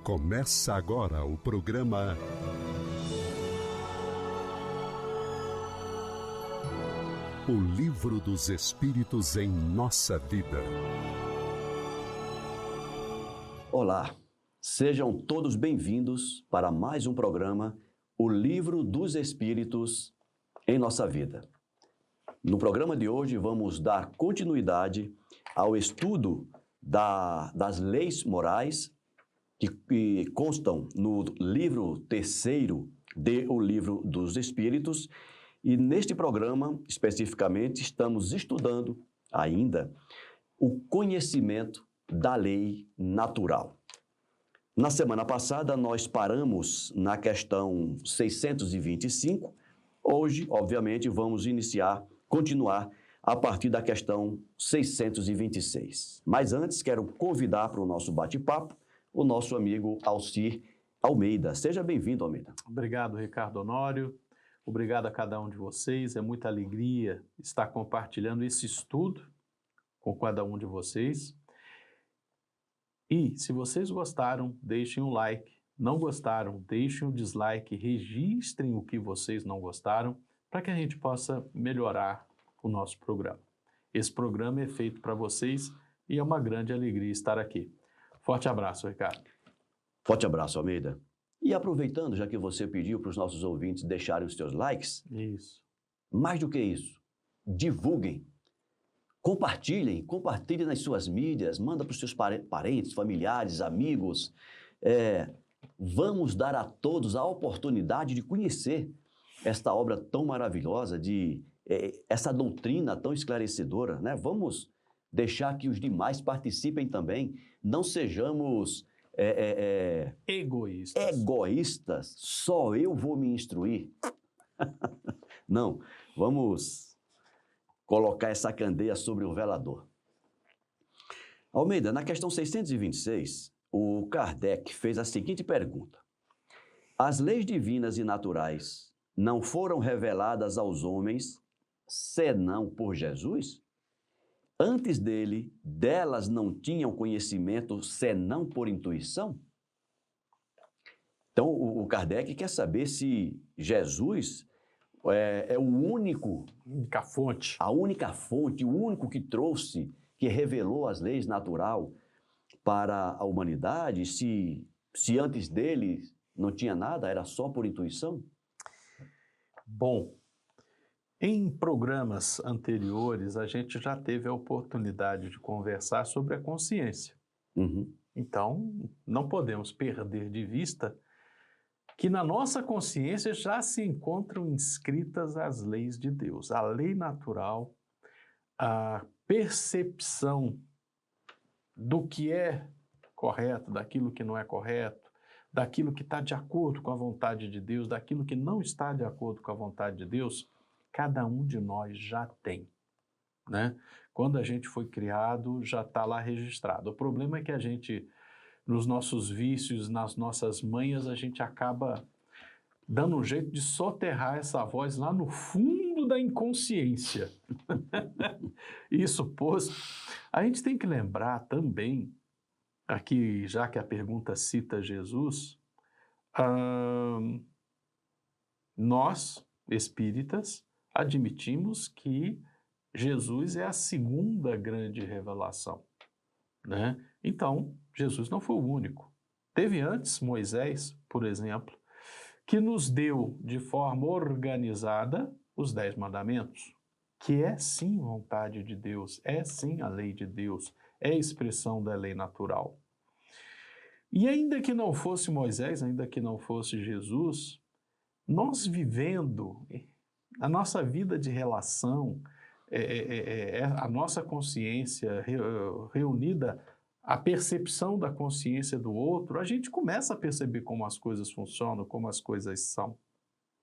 Começa agora o programa O Livro dos Espíritos em Nossa Vida. Olá, sejam todos bem-vindos para mais um programa O Livro dos Espíritos em Nossa Vida. No programa de hoje vamos dar continuidade ao estudo das leis morais que constam no livro terceiro de O Livro dos Espíritos, e neste programa, especificamente, estamos estudando ainda o conhecimento da lei natural. Na semana passada, nós paramos na questão 625. Hoje, obviamente, vamos continuar a partir da questão 626. Mas antes, quero convidar para o nosso bate-papo o nosso amigo Alcir Almeida. Seja bem-vindo, Almeida. Obrigado, Ricardo Honório. Obrigado a cada um de vocês. É muita alegria estar compartilhando esse estudo com cada um de vocês. E, se vocês gostaram, deixem um like. Não gostaram, deixem um dislike. Registrem o que vocês não gostaram para que a gente possa melhorar o nosso programa. Esse programa é feito para vocês e é uma grande alegria estar aqui. Forte abraço, Ricardo. Forte abraço, Almeida. E aproveitando, já que você pediu para os nossos ouvintes deixarem os seus likes, Isso. Mais do que isso, divulguem, compartilhem nas suas mídias, manda para os seus parentes, familiares, amigos. Vamos dar a todos a oportunidade de conhecer esta obra tão maravilhosa, essa doutrina tão esclarecedora, né? Vamos deixar que os demais participem também. Não sejamos egoístas. Só eu vou me instruir. Não, vamos colocar essa candeia sobre o velador. Almeida, na questão 626, o Kardec fez a seguinte pergunta: as leis divinas e naturais não foram reveladas aos homens senão por Jesus? Antes delas não tinham conhecimento senão por intuição? Então, o Kardec quer saber se Jesus é a única fonte, o único que trouxe, que revelou as leis natural para a humanidade, se antes dele não tinha nada, era só por intuição? Bom, em programas anteriores, a gente já teve a oportunidade de conversar sobre a consciência. Uhum. Então, não podemos perder de vista que na nossa consciência já se encontram inscritas as leis de Deus. A lei natural, a percepção do que é correto, daquilo que não é correto, daquilo que está de acordo com a vontade de Deus, daquilo que não está de acordo com a vontade de Deus, cada um de nós já tem, né? Quando a gente foi criado, já está lá registrado. O problema é que a gente, nos nossos vícios, nas nossas manhas, a gente acaba dando um jeito de soterrar essa voz lá no fundo da inconsciência. Isso posto, a gente tem que lembrar também, aqui já que a pergunta cita Jesus, nós, espíritas, admitimos que Jesus é a segunda grande revelação, né? Então, Jesus não foi o único. Teve antes Moisés, por exemplo, que nos deu de forma organizada os 10 mandamentos, que é sim vontade de Deus, é sim a lei de Deus, é a expressão da lei natural. E ainda que não fosse Moisés, ainda que não fosse Jesus, nós vivendo a nossa vida de relação, a nossa consciência reunida, a percepção da consciência do outro, a gente começa a perceber como as coisas funcionam, como as coisas são,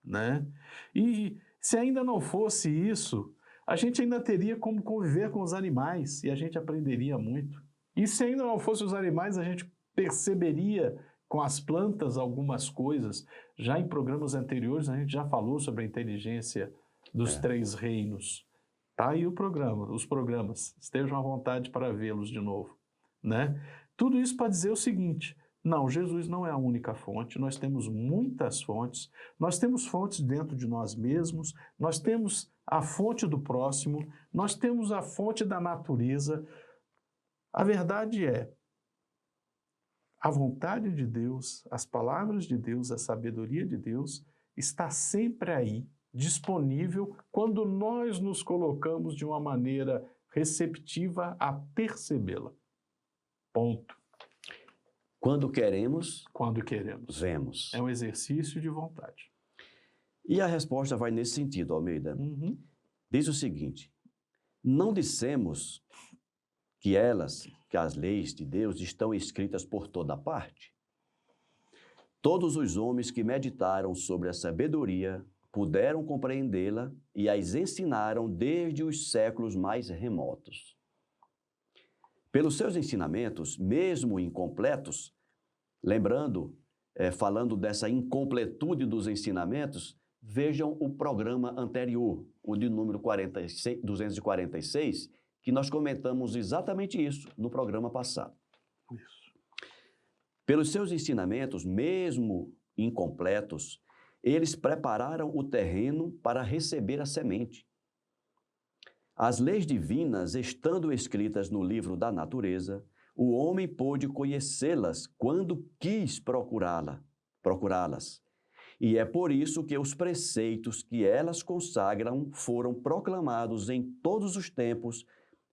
né? E se ainda não fosse isso, a gente ainda teria como conviver com os animais e a gente aprenderia muito. E se ainda não fossem os animais, a gente perceberia com as plantas algumas coisas. Já em programas anteriores a gente já falou sobre a inteligência dos 3 reinos. Tá aí os programas, estejam à vontade para vê-los de novo, né? Tudo isso para dizer o seguinte: Não, Jesus não é a única fonte, nós temos muitas fontes, nós temos fontes dentro de nós mesmos, nós temos a fonte do próximo, nós temos a fonte da natureza. A verdade é, a vontade de Deus, as palavras de Deus, a sabedoria de Deus está sempre aí, disponível, quando nós nos colocamos de uma maneira receptiva a percebê-la. Ponto. Quando queremos, vemos. É um exercício de vontade. E a resposta vai nesse sentido, Almeida. Diz o seguinte: não dissemos que as leis de Deus estão escritas por toda parte? Todos os homens que meditaram sobre a sabedoria puderam compreendê-la e as ensinaram desde os séculos mais remotos. Pelos seus ensinamentos, mesmo incompletos, falando dessa incompletude dos ensinamentos, vejam o programa anterior, o de número 246, que nós comentamos exatamente isso no programa passado. Isso. Pelos seus ensinamentos, mesmo incompletos, eles prepararam o terreno para receber a semente. As leis divinas, estando escritas no livro da natureza, o homem pôde conhecê-las quando quis procurá-las. E é por isso que os preceitos que elas consagram foram proclamados em todos os tempos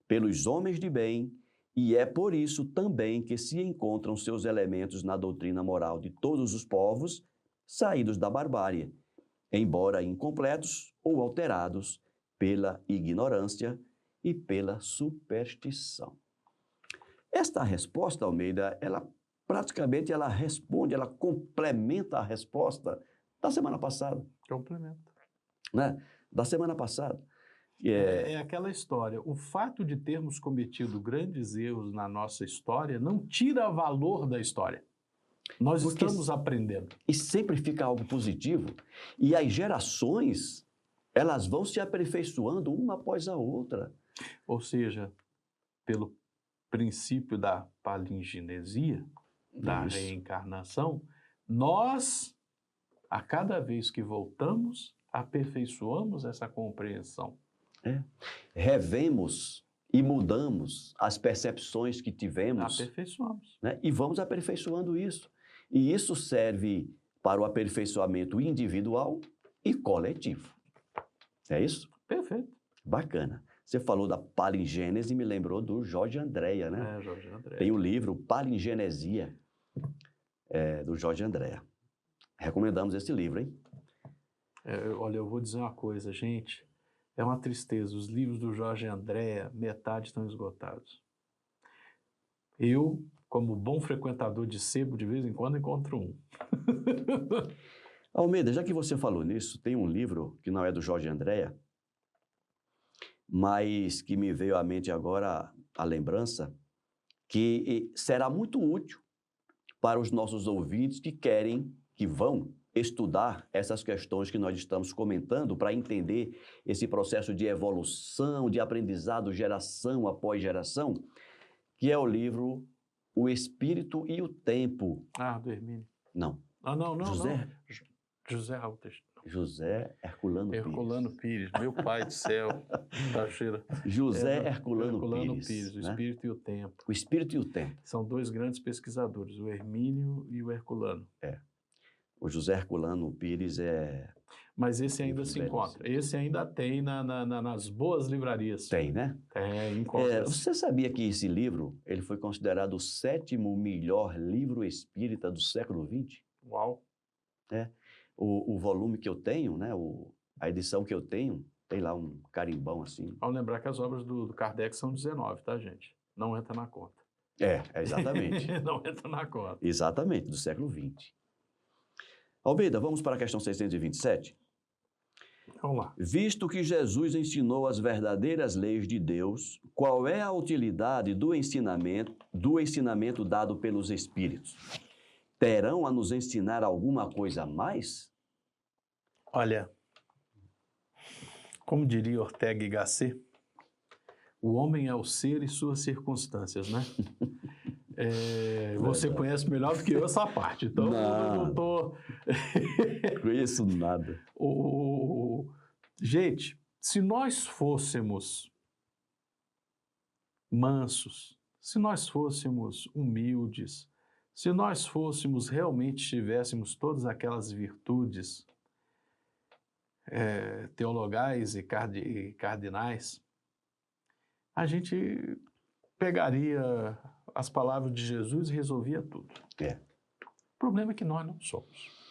pelos homens de bem, e é por isso também que se encontram seus elementos na doutrina moral de todos os povos saídos da barbárie, embora incompletos ou alterados pela ignorância e pela superstição. Esta resposta, Almeida, ela responde, ela complementa a resposta da semana passada. Complementa. Né? Da semana passada. É aquela história, o fato de termos cometido grandes erros na nossa história não tira valor da história. Nós estamos aprendendo. E sempre fica algo positivo. E as gerações, elas vão se aperfeiçoando uma após a outra. Ou seja, pelo princípio da palingenesia, da reencarnação, nós, a cada vez que voltamos, aperfeiçoamos essa compreensão. Revemos e mudamos as percepções que tivemos. Aperfeiçoamos. Né? E vamos aperfeiçoando isso. E isso serve para o aperfeiçoamento individual e coletivo. É isso? Perfeito. Bacana. Você falou da palingênese e me lembrou do Jorge Andréa, né? Jorge Andréa. Tem o livro Palingenesia, do Jorge Andréa. Recomendamos esse livro, hein? Olha, eu vou dizer uma coisa, gente. É uma tristeza. Os livros do Jorge Andréa, metade estão esgotados. Eu, como bom frequentador de sebo, de vez em quando encontro um. Almeida, já que você falou nisso, tem um livro que não é do Jorge Andréa, mas que me veio à mente agora a lembrança, que será muito útil para os nossos ouvintes que vão estudar essas questões que nós estamos comentando para entender esse processo de evolução, de aprendizado geração após geração, que é o livro O Espírito e o Tempo. Do Hermínio. Não. Não. José Herculano Pires, meu pai do céu. José Herculano Pires, O Espírito e o Tempo. O Espírito e o Tempo. São dois grandes pesquisadores, o Hermínio e o Herculano. O José Herculano Pires Mas esse ainda se encontra. Esse ainda tem nas boas livrarias. Tem, né? Encontra. Você sabia que esse livro ele foi considerado o 7º melhor livro espírita do século XX? Uau! O volume que eu tenho, né? A edição que eu tenho, tem lá um carimbão assim. Vamos lembrar que as obras do Kardec são 19, tá, gente? Não entra na conta. Exatamente. Não entra na conta. Exatamente, do século XX. Almeida, vamos para a questão 627? Vamos lá. Visto que Jesus ensinou as verdadeiras leis de Deus, qual é a utilidade do ensinamento dado pelos Espíritos? Terão a nos ensinar alguma coisa a mais? Olha, como diria Ortega y Gasset, o homem é o ser e suas circunstâncias, né? Você conhece melhor do que eu essa parte, então eu não estou... Conheço nada. Gente, se nós fôssemos mansos, se nós fôssemos humildes, se nós fôssemos realmente tivéssemos todas aquelas virtudes teologais e cardinais, a gente pegaria as palavras de Jesus e resolvia tudo. O problema é que nós não somos.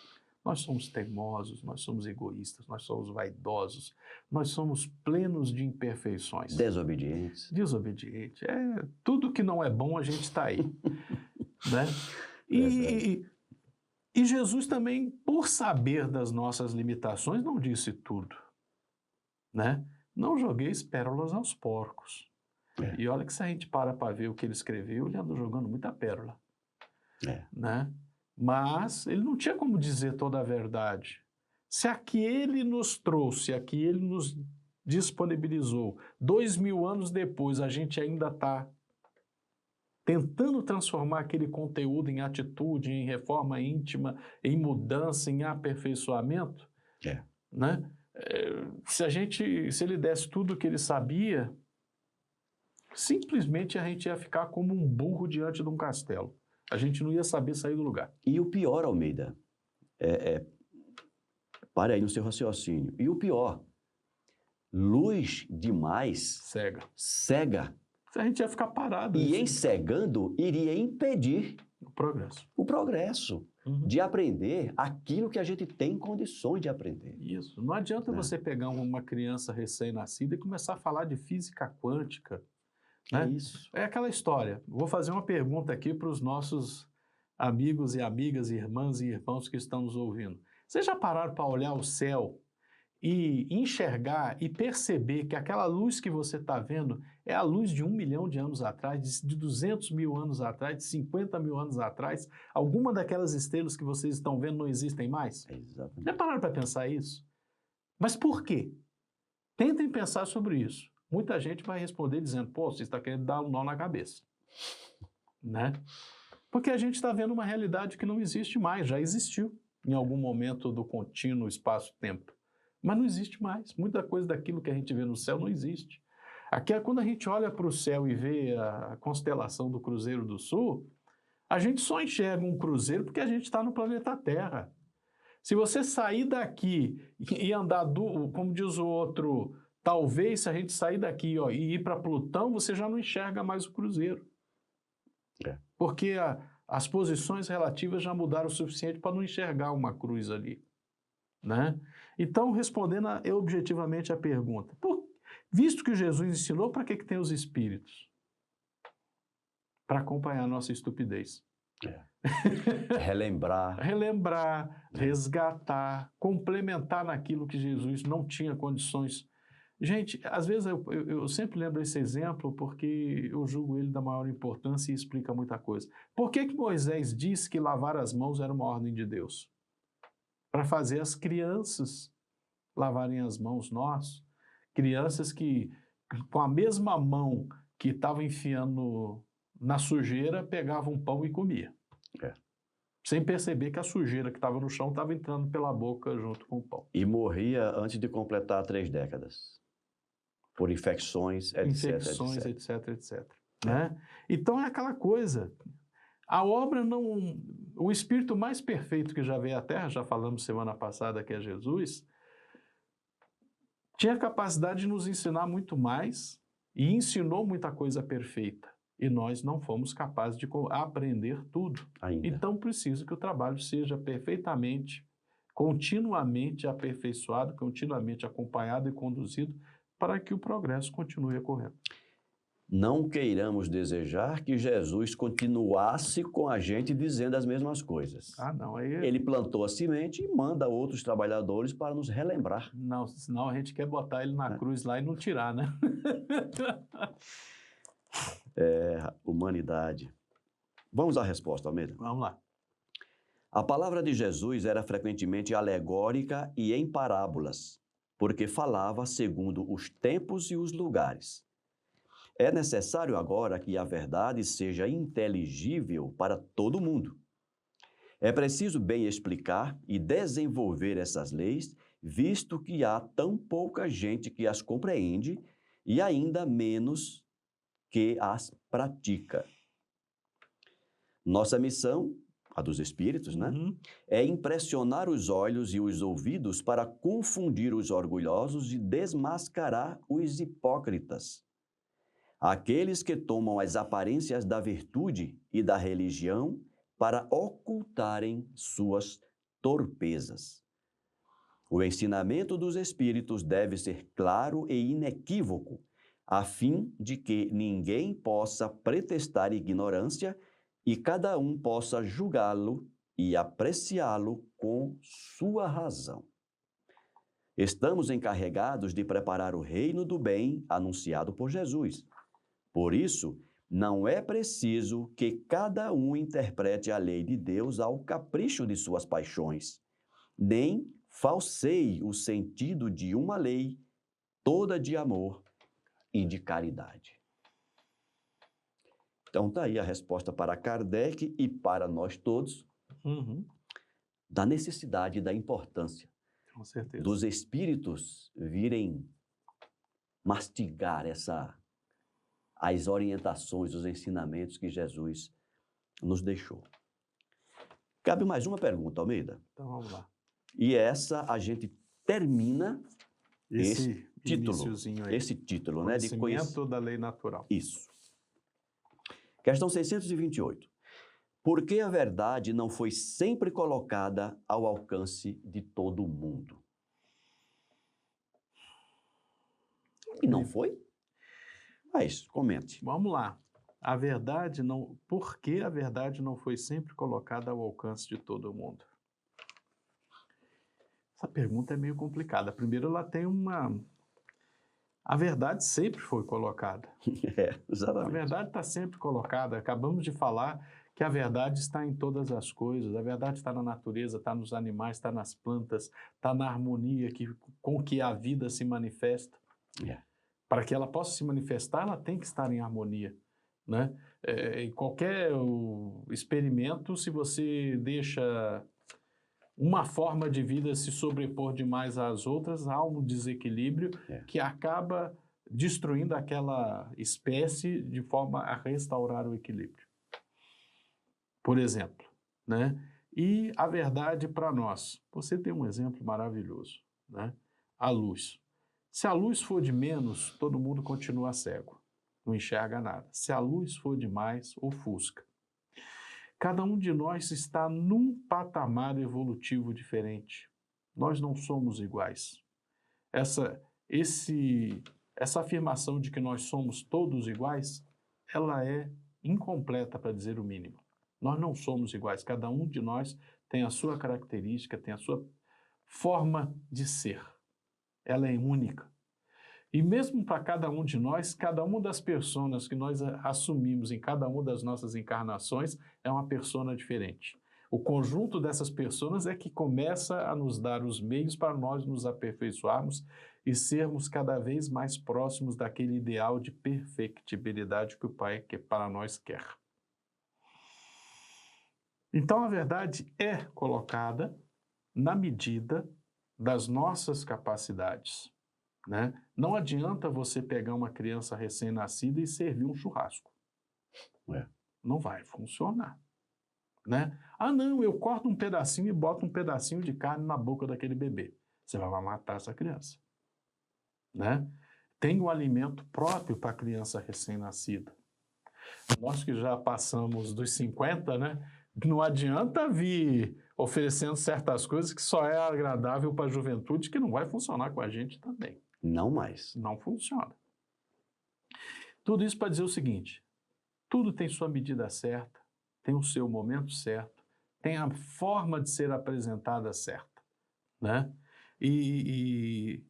Nós somos teimosos, nós somos egoístas, nós somos vaidosos, nós somos plenos de imperfeições. Desobedientes. Desobediente. Tudo que não é bom, a gente está aí. Né? E Jesus também, por saber das nossas limitações, não disse tudo. Né? Não jogueis pérolas aos porcos. E olha que se a gente para ver o que ele escreveu, ele andou jogando muita pérola. Né? Mas ele não tinha como dizer toda a verdade. Se aqui ele nos trouxe, aqui ele nos disponibilizou, 2000 anos depois a gente ainda está tentando transformar aquele conteúdo em atitude, em reforma íntima, em mudança, em aperfeiçoamento, né? Se ele desse tudo o que ele sabia, simplesmente a gente ia ficar como um burro diante de um castelo. A gente não ia saber sair do lugar. E o pior, Almeida, pare aí no seu raciocínio. E o pior, luz demais cega. A gente ia ficar parado. E encegando, iria impedir o progresso de aprender aquilo que a gente tem condições de aprender. Isso. Não adianta você pegar uma criança recém-nascida e começar a falar de física quântica. Né? Isso. É aquela história. Vou fazer uma pergunta aqui para os nossos amigos e amigas, irmãs e irmãos que estão nos ouvindo. Vocês já pararam para olhar o céu e enxergar e perceber que aquela luz que você está vendo é a luz de 1 milhão de anos atrás, de 200 mil anos atrás, de 50 mil anos atrás? Alguma daquelas estrelas que vocês estão vendo não existem mais? Exatamente. Já pararam para pensar isso? Mas por quê? Tentem pensar sobre isso. Muita gente vai responder dizendo, você está querendo dar um nó na cabeça. Né? Porque a gente está vendo uma realidade que não existe mais, já existiu em algum momento do contínuo espaço-tempo. Mas não existe mais. Muita coisa daquilo que a gente vê no céu não existe. Aqui, quando a gente olha para o céu e vê a constelação do Cruzeiro do Sul, a gente só enxerga um cruzeiro porque a gente está no planeta Terra. Se você sair daqui e andar, como diz o outro, talvez se a gente sair daqui e ir para Plutão, você já não enxerga mais o cruzeiro. Porque as posições relativas já mudaram o suficiente para não enxergar uma cruz ali. Né? Então, respondendo objetivamente a pergunta, visto que Jesus ensinou, para que tem os espíritos? Para acompanhar a nossa estupidez. Relembrar, resgatar, complementar naquilo que Jesus não tinha condições. Gente, às vezes eu sempre lembro esse exemplo porque eu julgo ele da maior importância e explica muita coisa. Por que Moisés disse que lavar as mãos era uma ordem de Deus? Para fazer as crianças lavarem as mãos, crianças que com a mesma mão que estavam enfiando na sujeira, pegavam um pão e comia. Sem perceber que a sujeira que estava no chão estava entrando pela boca junto com o pão. E morria antes de completar 3 décadas. Por infecções, etc. Né? Então é aquela coisa. A obra não... O Espírito mais perfeito que já veio à Terra, já falamos semana passada que é Jesus, tinha a capacidade de nos ensinar muito mais e ensinou muita coisa perfeita. E nós não fomos capazes de aprender tudo. Ainda. Então preciso que o trabalho seja perfeitamente, continuamente aperfeiçoado, continuamente acompanhado e conduzido para que o progresso continue ocorrendo. Não queiramos desejar que Jesus continuasse com a gente dizendo as mesmas coisas. Não. Ele plantou a semente e manda outros trabalhadores para nos relembrar. Não, senão a gente quer botar ele na cruz lá e não tirar, né? Humanidade. Vamos à resposta, Almeida? Vamos lá. A palavra de Jesus era frequentemente alegórica e em parábolas, porque falava segundo os tempos e os lugares. É necessário agora que a verdade seja inteligível para todo mundo. É preciso bem explicar e desenvolver essas leis, visto que há tão pouca gente que as compreende e ainda menos que as pratica. Nossa missão, a dos espíritos, né? É impressionar os olhos e os ouvidos para confundir os orgulhosos e desmascarar os hipócritas. Aqueles que tomam as aparências da virtude e da religião para ocultarem suas torpezas. O ensinamento dos espíritos deve ser claro e inequívoco, a fim de que ninguém possa pretextar ignorância e cada um possa julgá-lo e apreciá-lo com sua razão. Estamos encarregados de preparar o reino do bem anunciado por Jesus. Por isso, não é preciso que cada um interprete a lei de Deus ao capricho de suas paixões, nem falseie o sentido de uma lei toda de amor e de caridade. Então, está aí a resposta para Kardec e para nós todos, da necessidade e da importância Com certeza. dos espíritos virem mastigar as orientações, os ensinamentos que Jesus nos deixou. Cabe mais uma pergunta, Almeida. Então, vamos lá. E essa a gente termina Esse título, aí. esse título, né? De Conhecimento da lei natural. Isso. Questão 628. Por que a verdade não foi sempre colocada ao alcance de todo mundo? E não foi? Mas, comente. Vamos lá. Por que a verdade não foi sempre colocada ao alcance de todo mundo? Essa pergunta é meio complicada. Primeiro, ela tem A verdade sempre foi colocada. Exatamente. A verdade está sempre colocada. Acabamos de falar que a verdade está em todas as coisas. A verdade está na natureza, está nos animais, está nas plantas, está na harmonia com que a vida se manifesta. Para que ela possa se manifestar, ela tem que estar em harmonia, né? Em qualquer experimento, se você deixa uma forma de vida se sobrepor demais às outras, há um desequilíbrio que acaba destruindo aquela espécie de forma a restaurar o equilíbrio. Por exemplo, né? E a verdade para nós. Você tem um exemplo maravilhoso, né? A luz. Se a luz for de menos, todo mundo continua cego, não enxerga nada. Se a luz for de mais, ofusca. Cada um de nós está num patamar evolutivo diferente. Nós não somos iguais. Essa afirmação de que nós somos todos iguais, ela é incompleta, para dizer o mínimo. Nós não somos iguais. Cada um de nós tem a sua característica, tem a sua forma de ser. Ela é única. E mesmo para cada um de nós, cada uma das personas que nós assumimos em cada uma das nossas encarnações é uma persona diferente. O conjunto dessas personas é que começa a nos dar os meios para nós nos aperfeiçoarmos e sermos cada vez mais próximos daquele ideal de perfectibilidade que o Pai para nós quer. Então a verdade é colocada na medida das nossas capacidades, né? Não adianta você pegar uma criança recém-nascida e servir um churrasco. Não vai funcionar, né? Ah, não, eu corto um pedacinho e boto um pedacinho de carne na boca daquele bebê. Você vai matar essa criança, né? Tem um alimento próprio para a criança recém-nascida. Nós que já passamos dos 50, né? Não adianta vir oferecendo certas coisas que só é agradável para a juventude, que não vai funcionar com a gente também. Não mais. Não funciona. Tudo isso para dizer o seguinte: tudo tem sua medida certa, tem o seu momento certo, tem a forma de ser apresentada certa, né? E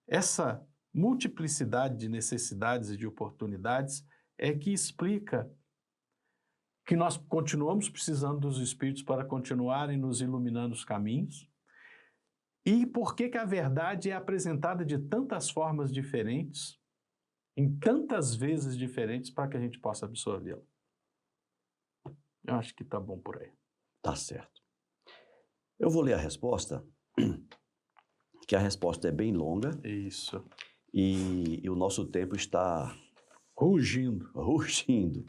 essa multiplicidade de necessidades e de oportunidades é que explica que nós continuamos precisando dos espíritos para continuarem nos iluminando os caminhos. E por que a verdade é apresentada de tantas formas diferentes, em tantas vezes diferentes para que a gente possa absorvê-la. Eu acho que está bom por aí. Tá certo. Eu vou ler a resposta, que a resposta é bem longa Isso. e o nosso tempo está Rugindo. rugindo.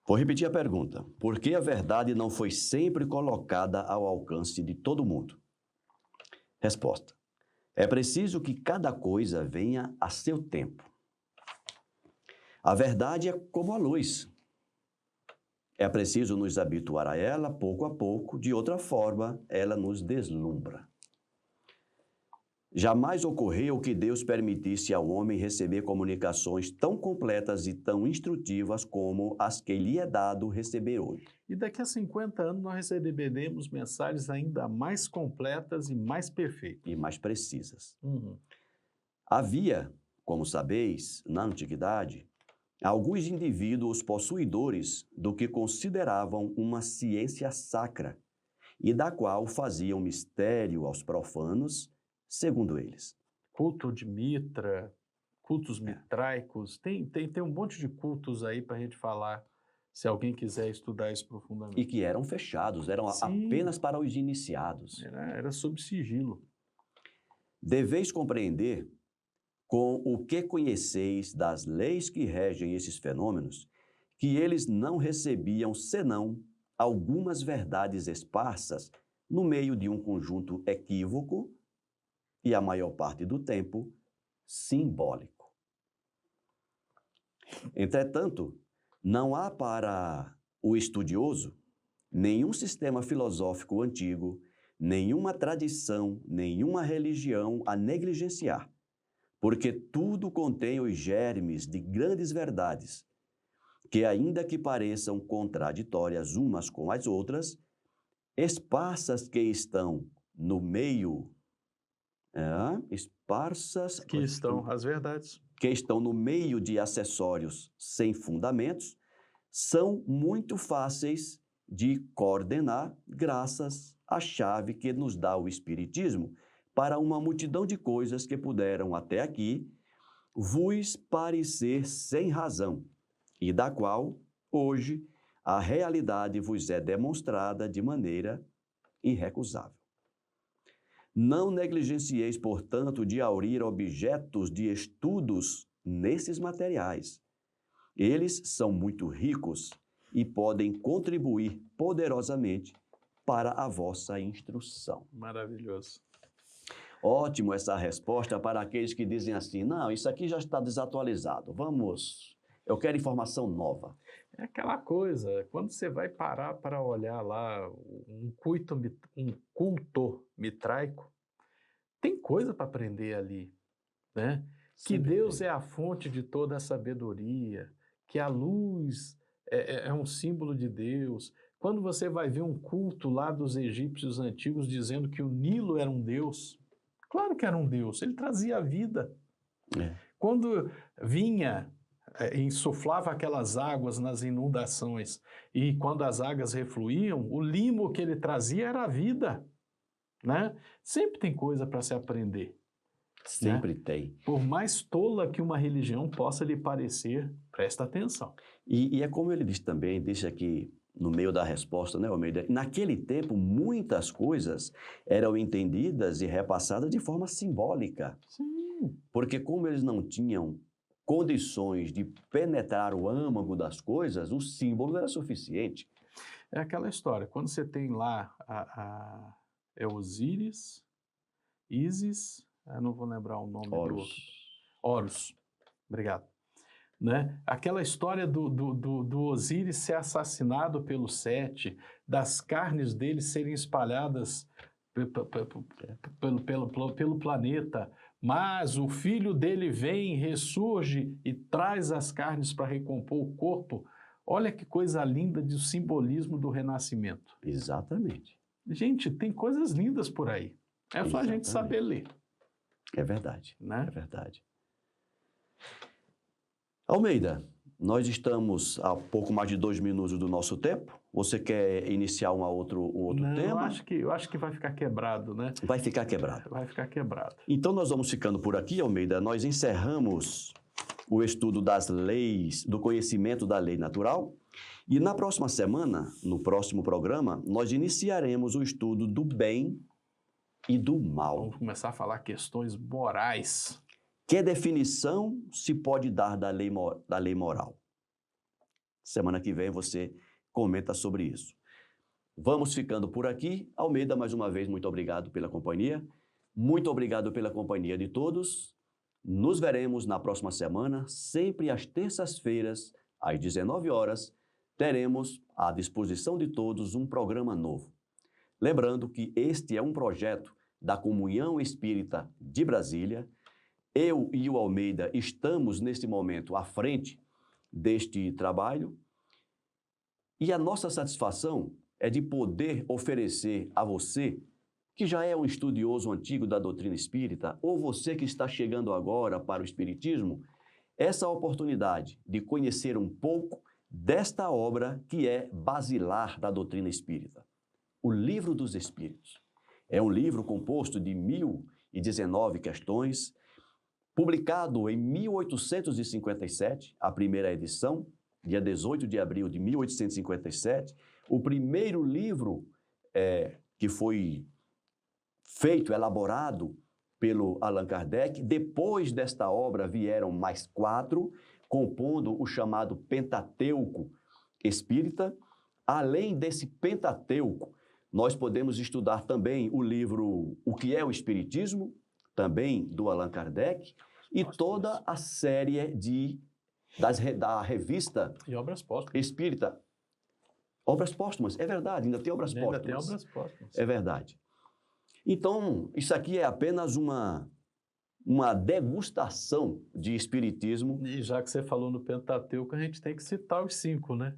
Vou repetir a pergunta. Por que a verdade não foi sempre colocada ao alcance de todo mundo? Resposta. É preciso que cada coisa venha a seu tempo. A verdade é como a luz. É preciso nos habituar a ela pouco a pouco, de outra forma, ela nos deslumbra. Jamais ocorreu que Deus permitisse ao homem receber comunicações tão completas e tão instrutivas como as que lhe é dado receber hoje. E daqui a 50 anos nós receberemos mensagens ainda mais completas e mais perfeitas. E mais precisas. Uhum. Havia, como sabeis, na antiguidade, alguns indivíduos possuidores do que consideravam uma ciência sacra e da qual faziam mistério aos profanos, segundo eles. Culto de Mitra, cultos mitraicos, tem um monte de cultos aí para a gente falar, se alguém quiser estudar isso profundamente. E que eram fechados, eram Sim. apenas para os iniciados. Era sob sigilo. Deveis compreender, com o que conheceis das leis que regem esses fenômenos, que eles não recebiam senão algumas verdades esparsas no meio de um conjunto equívoco e, a maior parte do tempo, simbólico. Entretanto, não há para o estudioso nenhum sistema filosófico antigo, nenhuma tradição, nenhuma religião a negligenciar, porque tudo contém os germes de grandes verdades, que ainda que pareçam contraditórias umas com as outras, esparsas que estão no meio, Que estão as verdades. que estão no meio de acessórios sem fundamentos, são muito fáceis de coordenar graças à chave que nos dá o Espiritismo para uma multidão de coisas que puderam até aqui vos parecer sem razão e da qual, hoje, a realidade vos é demonstrada de maneira irrecusável. Não negligencieis, portanto, de aurir objetos de estudos nesses materiais. Eles são muito ricos e podem contribuir poderosamente para a vossa instrução. Maravilhoso. Ótimo essa resposta para aqueles que dizem assim, não, isso aqui já está desatualizado, eu quero informação nova. É aquela coisa, quando você vai parar para olhar lá um culto mitraico, tem coisa para aprender ali, né? Que Deus é a fonte de toda a sabedoria, que a luz é um símbolo de Deus. Quando você vai ver um culto lá dos egípcios antigos dizendo que o Nilo era um deus, claro que era um deus, ele trazia a vida. Quando vinha insuflava aquelas águas nas inundações e quando as águas refluíam, o limo que ele trazia era a vida, né? Sempre tem coisa para se aprender. Sempre tem. Por mais tola que uma religião possa lhe parecer, presta atenção. E é como ele diz também, deixa aqui no meio da resposta, né, Almeida? Naquele tempo, muitas coisas eram entendidas e repassadas de forma simbólica. Sim. Porque como eles não tinham condições de penetrar o âmago das coisas, o símbolo era suficiente. É aquela história, quando você tem lá é Osíris, Ísis, eu não vou lembrar o nome Horus. do... Horus, obrigado. Né? Aquela história do Osíris ser assassinado pelo Sete, das carnes dele serem espalhadas pelo planeta, mas o filho dele vem, ressurge e traz as carnes para recompor o corpo. Olha que coisa linda de simbolismo do renascimento. Exatamente. Gente, tem coisas lindas por aí. É só a gente saber ler. É verdade, né? É verdade. Almeida, nós estamos a pouco mais de 2 minutos do nosso tempo. Você quer iniciar um outro Não, tema? Eu acho que vai ficar quebrado, né? Vai ficar quebrado. Vai ficar quebrado. Então nós vamos ficando por aqui, Almeida. Nós encerramos o estudo das leis, do conhecimento da lei natural. E na próxima semana, no próximo programa, nós iniciaremos o estudo do bem e do mal. Vamos começar a falar questões morais. Que definição se pode dar da lei moral? Semana que vem você comenta sobre isso. Vamos ficando por aqui. Almeida, mais uma vez, muito obrigado pela companhia. Muito obrigado pela companhia de todos. Nos veremos na próxima semana, sempre às terças-feiras, às 19 horas, teremos à disposição de todos um programa novo. Lembrando que este é um projeto da Comunhão Espírita de Brasília. Eu e o Almeida estamos, neste momento, à frente deste trabalho e a nossa satisfação é de poder oferecer a você, que já é um estudioso antigo da doutrina espírita, ou você que está chegando agora para o espiritismo, essa oportunidade de conhecer um pouco desta obra que é basilar da doutrina espírita. O Livro dos Espíritos. É um livro composto de 1019 questões, publicado em 1857, a primeira edição, dia 18 de abril de 1857, o primeiro livro que foi feito, elaborado pelo Allan Kardec. Depois desta obra vieram mais 4, compondo o chamado Pentateuco Espírita. Além desse Pentateuco, nós podemos estudar também o livro O que é o Espiritismo, também do Allan Kardec, e toda a série da revista E obras póstumas. Espírita. Obras póstumas, é verdade, ainda tem obras póstumas. Ainda tem obras póstumas. É verdade. Então, isso aqui é apenas uma degustação de espiritismo. E já que você falou no Pentateuco, a gente tem que citar os 5, né?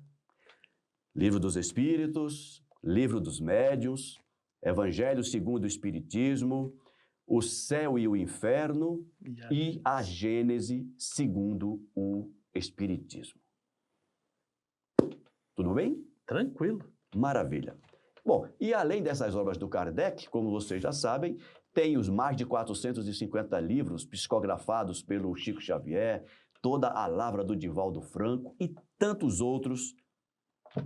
Livro dos Espíritos, Livro dos Médiuns, Evangelho segundo o Espiritismo, O Céu e o Inferno e a Gênese segundo o Espiritismo. Tudo bem? Tranquilo. Maravilha. Bom, e além dessas obras do Kardec, como vocês já sabem, tem os mais de 450 livros psicografados pelo Chico Xavier, toda a Lavra do Divaldo Franco e tantos outros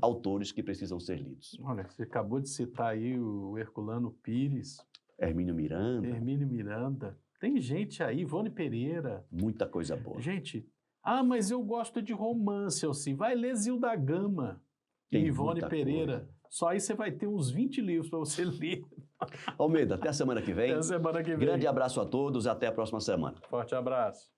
autores que precisam ser lidos. Olha, você acabou de citar aí o Herculano Pires, Hermínio Miranda, Tem gente aí, Ivone Pereira. muita coisa boa. Gente, mas eu gosto de romance, Elci. Vai ler Zilda Gama e Tem Ivone muita Pereira. coisa. Só aí você vai ter uns 20 livros para você ler. Almeida, até a semana que vem. Até a semana que vem. Grande abraço a todos, até a próxima semana. Forte abraço.